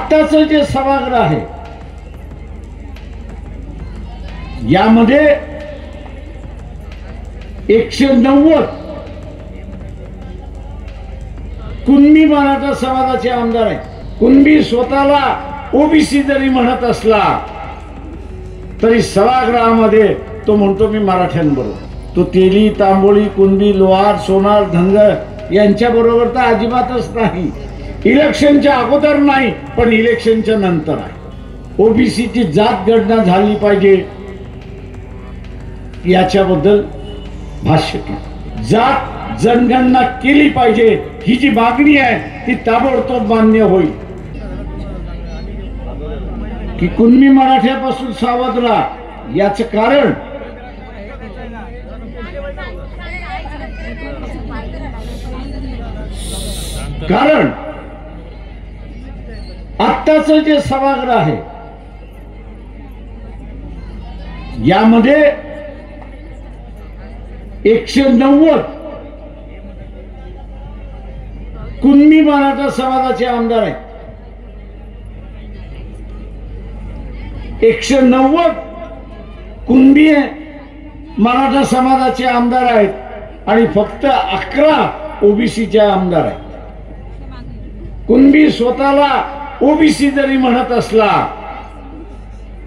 आत्ताचं जे सभागृह आहे यामध्ये 190 कुणबी मराठा समाजाचे आमदार आहेत। कुणबी स्वतःला ओबीसी जरी म्हणत असला तरी सभागृहामध्ये तो म्हणतो मी मराठ्यांबरोबर। तो तेली, तांबोळी, कुणबी, लोहार, सोनार, धनगर यांच्या बरोबर तर अजिबातच नाही। इलेक्शनच्या अगोदर नाही पण इलेक्शनच्या नंतर आहे। ओबीसीची जात गणना झाली पाहिजे याच्याबद्दल भाष्य केलं। जात जनगणना केली पाहिजे ही जी मागणी आहे ती ताबडतोब मान्य होईल की कुणबी मराठ्यापासून सावध राहा। याचं कारण आत्ताचं जे सभागृह आहे यामध्ये 190 कुणबी मराठा समाजाचे आमदार आहेत। 190 कुणबी मराठा समाजाचे आमदार आहेत आणि फक्त 11 ओबीसीचे आमदार आहेत। कुणबी स्वतःला ओबीसी जरी म्हणत असला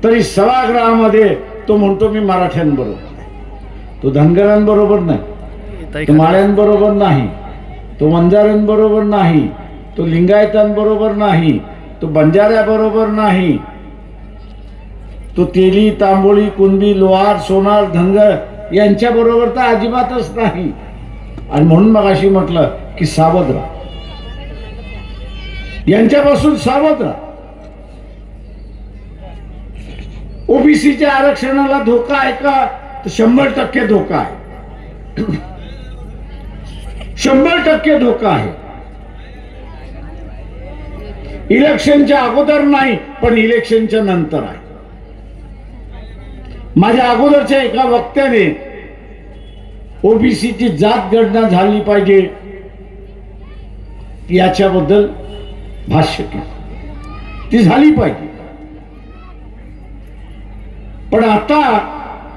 तरी सभागृहामध्ये तो म्हणतो मी मराठ्यांबरोबर। तो धनगरांबरोबर नाही, तो माळ्यांबरोबर नाही, तो वंजाऱ्यांबरोबर नाही, तो लिंगायतांबरोबर नाही, तो बंजाऱ्याबरोबर नाही, तो तेली, तांबोळी, कुणबी, लोहार, सोनार, धनगर यांच्या बरोबर तर अजिबातच नाही। आणि म्हणून मगाशी म्हटलं की सावध राहा, यांच्यापासून सावध राहा। ओबीसीच्या आरक्षणाला धोका आहे का? तर 100% धोका आहे। 100% धोका आहे। इलेक्शनच्या अगोदर नाही पण इलेक्शनच्या नंतर आहे। माझ्या अगोदरच्या एका वक्त्याने ओबीसीची जात गणना झाली पाहिजे याच्याबद्दल भाष्य केलं। ती झाली पाहिजे पण आता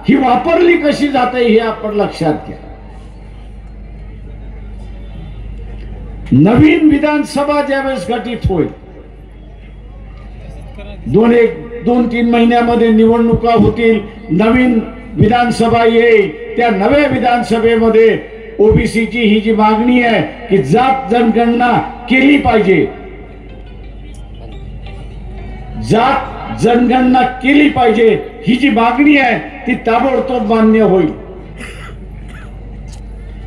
ही वापरली कशी जाते हे आपण लक्षात घ्या। नवीन विधानसभा ज्यावेळेस गठीत होईल, 2-3 महिन्यामध्ये निवडणुका होतील, नवीन विधानसभा येईल, त्या नव्या विधानसभेमध्ये ओबीसीची ही जी मागणी आहे की जात जनगणना केली पाहिजे, जात जनगणना केली पाहिजे ही जी मागणी आहे ती ताबडतोब मान्य होईल।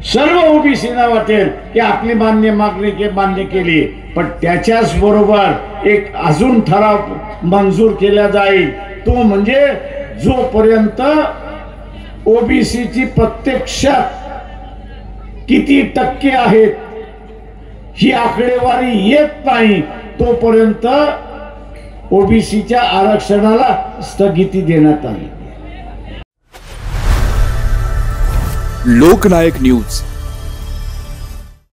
सर्व ओबीसीना वाटेल की आपली मागणी मान्य केली, पण त्याच्याच बरोबर एक अजून ठराव मंजूर केला जाईल, तो म्हणजे जोपर्यंत ओबीसीची प्रत्यक्षात किती टक्के आहेत ही आकडेवारी येत नाही तोपर्यंत ओबीसीच्या आरक्षणाला स्थगिती देण्यात आली। लोकनायक न्यूज